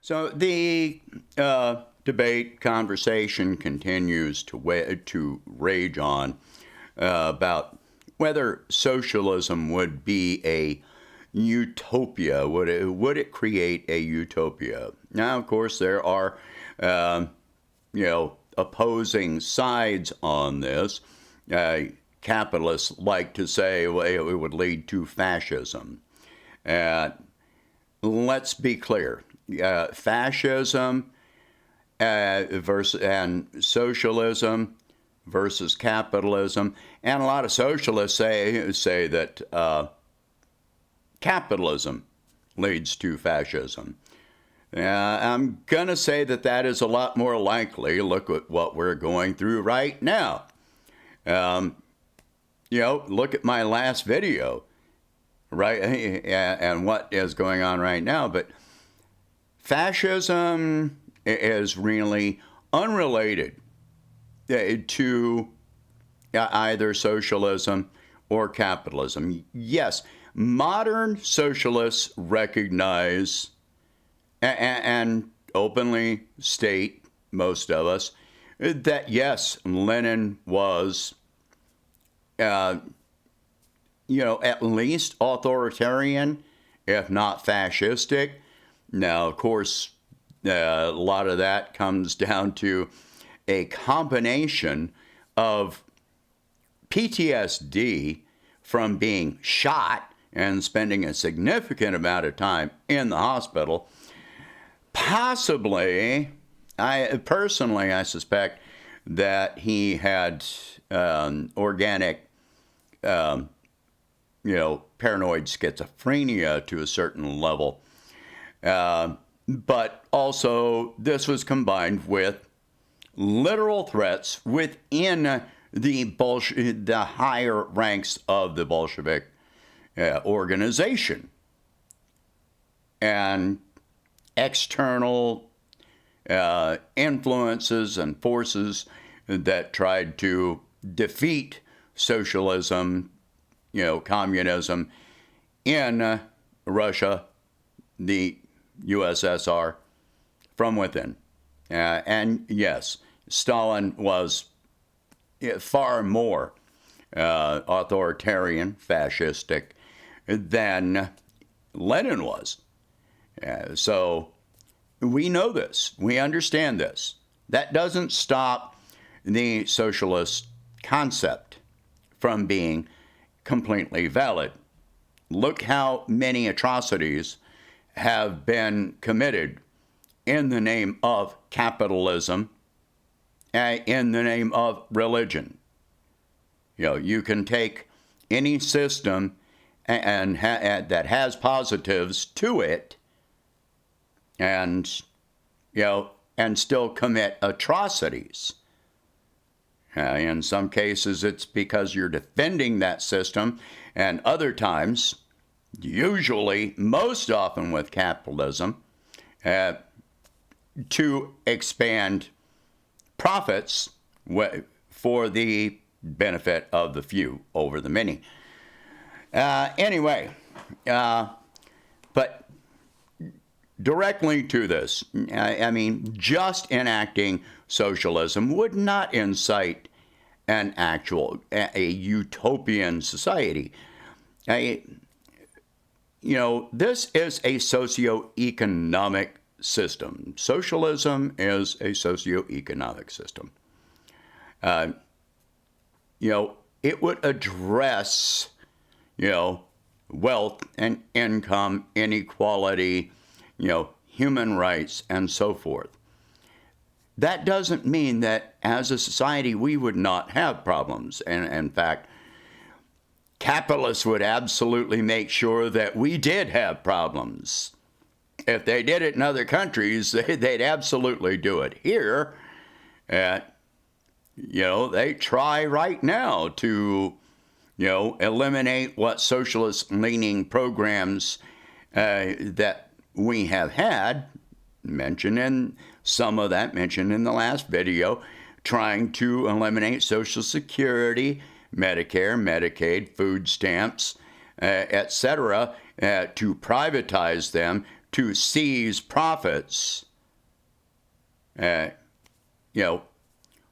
So the debate conversation continues to rage on about whether socialism would be a utopia. Would it create a utopia? Now, of course, there are opposing sides on this. Capitalists like to say, well, it would lead to fascism. Let's be clear. Fascism versus and socialism versus capitalism, and a lot of socialists say that capitalism leads to fascism. I'm gonna say that is a lot more likely. Look at what we're going through right now. Look at my last video, right, and what is going on right now. But fascism is really unrelated to either socialism or capitalism. Yes, modern socialists recognize and openly state, most of us, that yes, Lenin was, at least authoritarian, if not fascistic. Now, of course, a lot of that comes down to a combination of PTSD from being shot and spending a significant amount of time in the hospital. Possibly, I suspect that he had organic, paranoid schizophrenia to a certain level. But also, this was combined with literal threats within the higher ranks of the Bolshevik organization, and external influences and forces that tried to defeat socialism, communism in Russia, the USSR, from within. And yes, Stalin was far more authoritarian, fascistic than Lenin was. So we know this. We understand this. That doesn't stop the socialist concept from being completely valid. Look how many atrocities have been committed in the name of capitalism, in the name of religion. You can take any system and that has positives to it, and still commit atrocities. In some cases, it's because you're defending that system, and other times, usually, most often with capitalism, to expand profits for the benefit of the few over the many. Anyway, but directly to this, just enacting socialism would not incite a utopian society. This is a socioeconomic system. Socialism is a socioeconomic system. It would address, wealth and income inequality, human rights, and so forth. That doesn't mean that as a society we would not have problems. And in fact, capitalists would absolutely make sure that we did have problems. If they did it in other countries, they'd absolutely do it. Here, they try right now to, eliminate what socialist-leaning programs that we have had, mentioned in the last video, trying to eliminate Social Security, Medicare, Medicaid, food stamps, etc., to privatize them, to seize profits.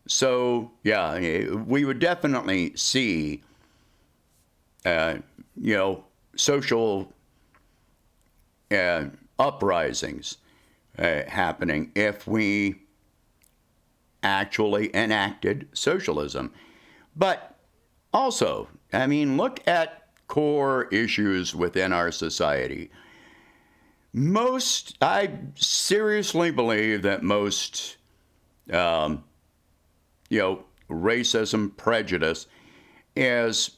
So yeah, we would definitely see, social uprisings happening if we actually enacted socialism. But also, I mean, look at core issues within our society. I seriously believe that most, racism, prejudice is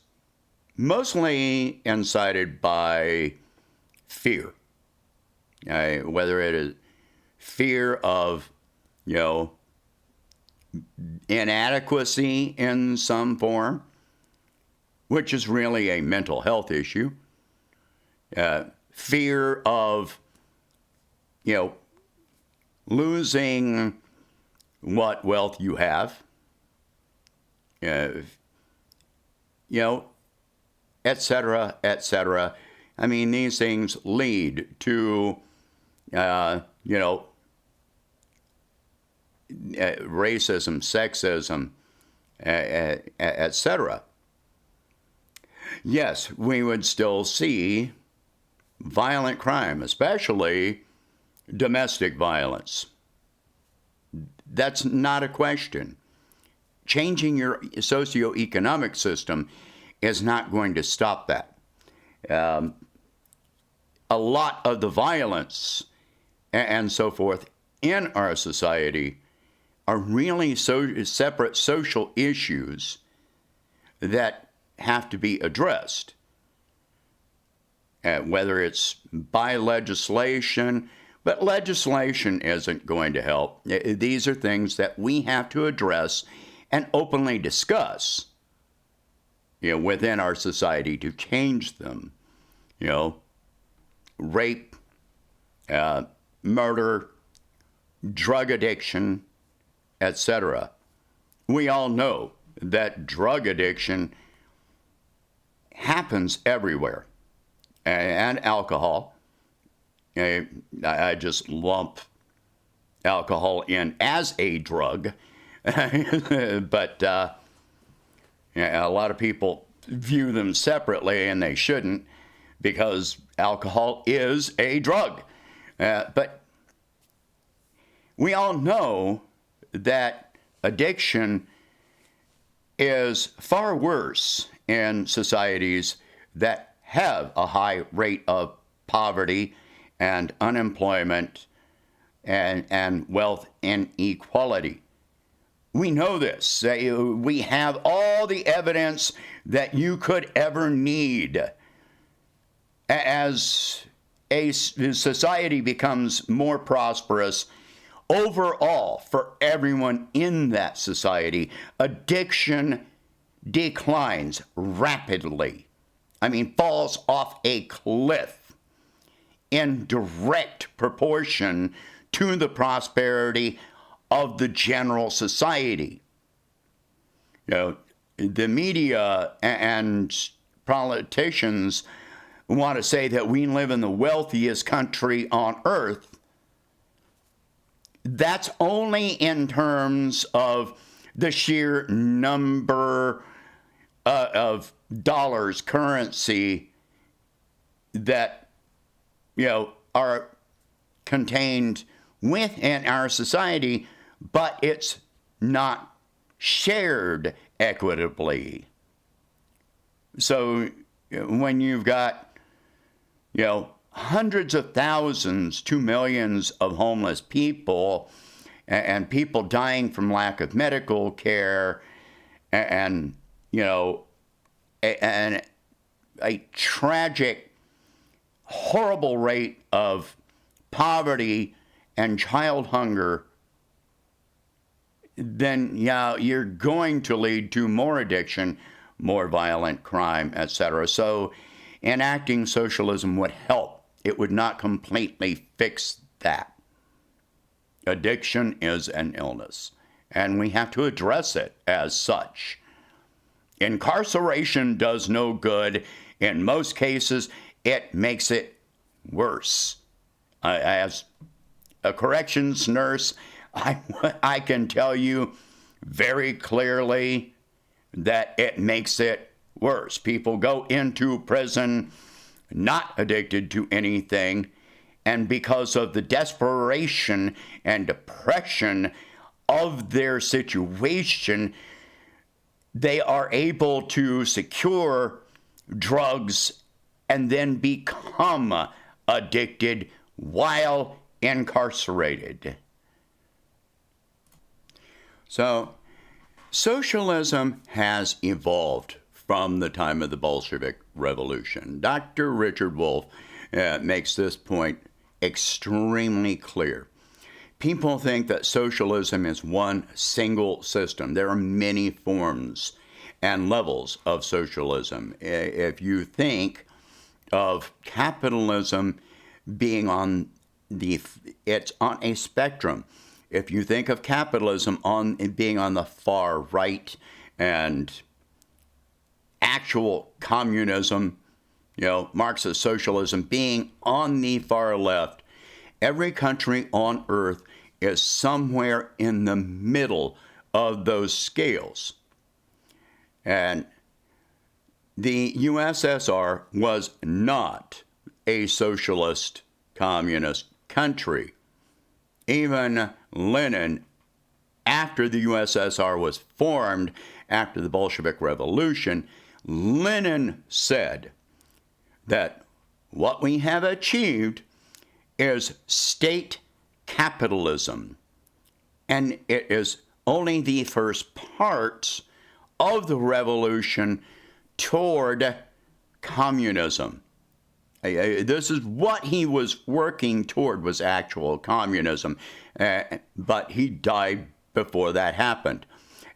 mostly incited by fear. Whether it is fear of, inadequacy in some form, which is really a mental health issue. Fear of, losing what wealth you have, et cetera, et cetera. I mean, these things lead to, racism, sexism, et cetera. Yes, we would still see violent crime, especially domestic violence. That's not a question. Changing your socioeconomic system is not going to stop that. A lot of the violence and so forth in our society are really separate social issues that have to be addressed. Whether it's by legislation, but legislation isn't going to help. These are things that we have to address and openly discuss, within our society to change them. Rape, murder, drug addiction, etc. We all know that drug addiction happens everywhere. And alcohol. I just lump alcohol in as a drug. But a lot of people view them separately, and they shouldn't, because alcohol is a drug. But we all know that addiction is far worse in societies that have a high rate of poverty and unemployment and wealth inequality. We know this. We have all the evidence that you could ever need. As a society becomes more prosperous overall for everyone in that society, addiction declines rapidly. I mean, falls off a cliff in direct proportion to the prosperity of the general society. The media and politicians want to say that we live in the wealthiest country on earth. That's only in terms of the sheer number of dollars, currency that are contained within our society, but it's not shared equitably. So when you've got hundreds of thousands to millions of homeless people and people dying from lack of medical care and a tragic, horrible rate of poverty and child hunger, then you're going to lead to more addiction, more violent crime, etc. So enacting socialism would help. It would not completely fix that. Addiction is an illness, and we have to address it as such. Incarceration does no good. In most cases, it makes it worse. As a corrections nurse, I can tell you very clearly that it makes it worse. People go into prison not addicted to anything, and because of the desperation and depression of their situation, they are able to secure drugs and then become addicted while incarcerated. So, socialism has evolved from the time of the Bolshevik Revolution. Dr. Richard Wolff makes this point extremely clear. People think that socialism is one single system. There are many forms and levels of socialism. If you think of capitalism being it's on a spectrum. If you think of capitalism being on the far right and actual communism, Marxist socialism being on the far left, every country on earth is somewhere in the middle of those scales. And the USSR was not a socialist communist country. Even Lenin, after the USSR was formed, after the Bolshevik Revolution, Lenin said that what we have achieved is state capitalism. And it is only the first parts of the revolution toward communism. This is what he was working toward, was actual communism. But he died before that happened.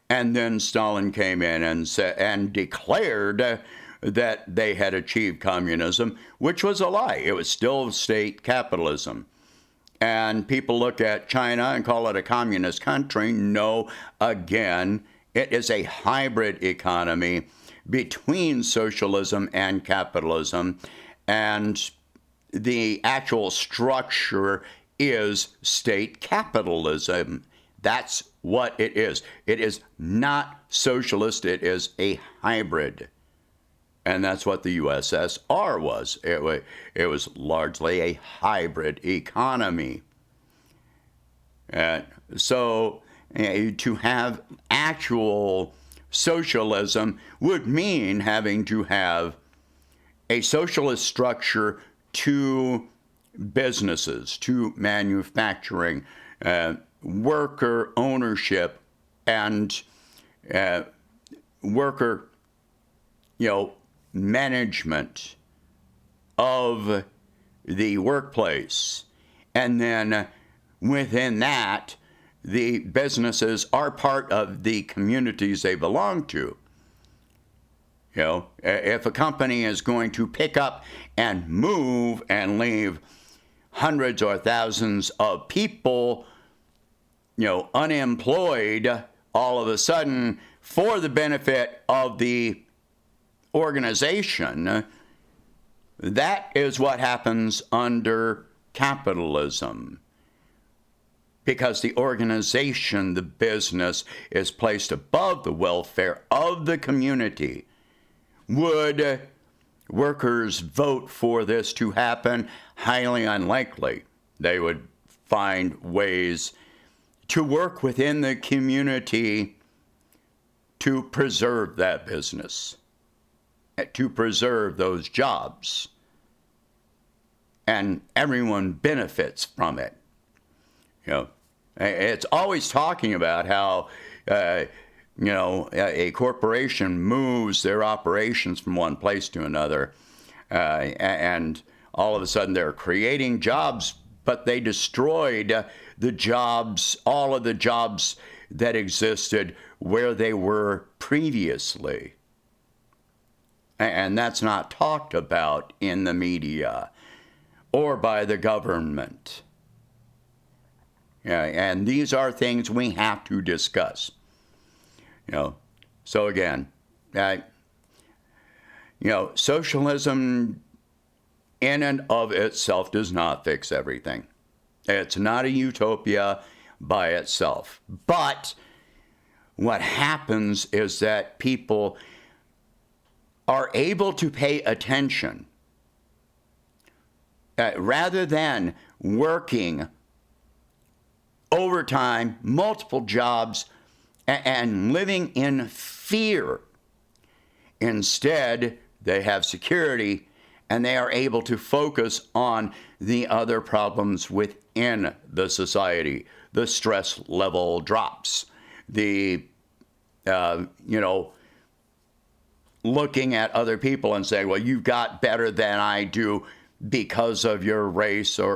And then Stalin came in and declared that they had achieved communism, which was a lie. It was still state capitalism. And people look at China and call it a communist country. No, again, it is a hybrid economy between socialism and capitalism. And the actual structure is state capitalism. That's what it is. It is not socialist. It is a hybrid. And that's what the USSR was. It was largely a hybrid economy. So to have actual socialism would mean having to have a socialist structure to businesses, to manufacturing, worker ownership, and worker, management of the workplace. And then within that, the businesses are part of the communities they belong to. If a company is going to pick up and move and leave hundreds or thousands of people, unemployed all of a sudden for the benefit of the organization, that is what happens under capitalism. Because the organization, the business, is placed above the welfare of the community. Would workers vote for this to happen? Highly unlikely. They would find ways to work within the community to preserve that business, to preserve those jobs. And everyone benefits from it. It's always talking about how a corporation moves their operations from one place to another, and all of a sudden they're creating jobs, but they destroyed the jobs, all of the jobs that existed where they were previously. And that's not talked about in the media or by the government. And these are things we have to discuss. So again, socialism in and of itself does not fix everything. It's not a utopia by itself. But what happens is that people are able to pay attention rather than working overtime, multiple jobs, and living in fear. Instead, they have security and they are able to focus on the other problems within the society. The stress level drops. The, looking at other people and saying, well, you've got better than I do because of your race these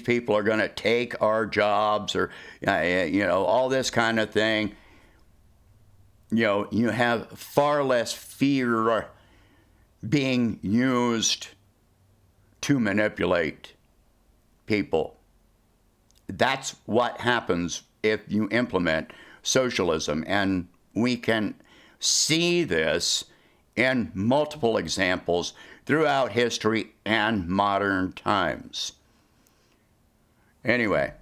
people are going to take our jobs or, all this kind of thing. You have far less fear being used to manipulate people. That's what happens if you implement socialism. And we can see this in multiple examples throughout history and modern times. Anyway,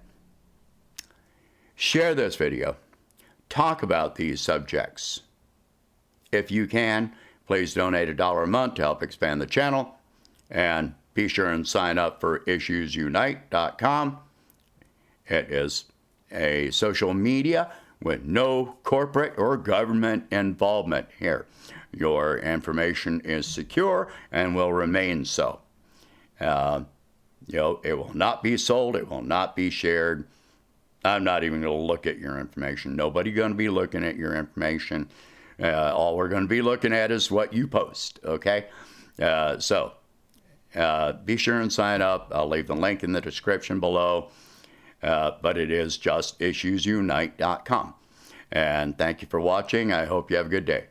share this video. Talk about these subjects. If you can, please donate $1 a month to help expand the channel. And be sure and sign up for issuesunite.com. It is a social media with no corporate or government involvement here. Your information is secure and will remain so. It will not be sold. It will not be shared. I'm not even going to look at your information. Nobody's going to be looking at your information. All we're going to be looking at is what you post, okay? So be sure and sign up. I'll leave the link in the description below. But it is just issuesunite.com. And thank you for watching. I hope you have a good day.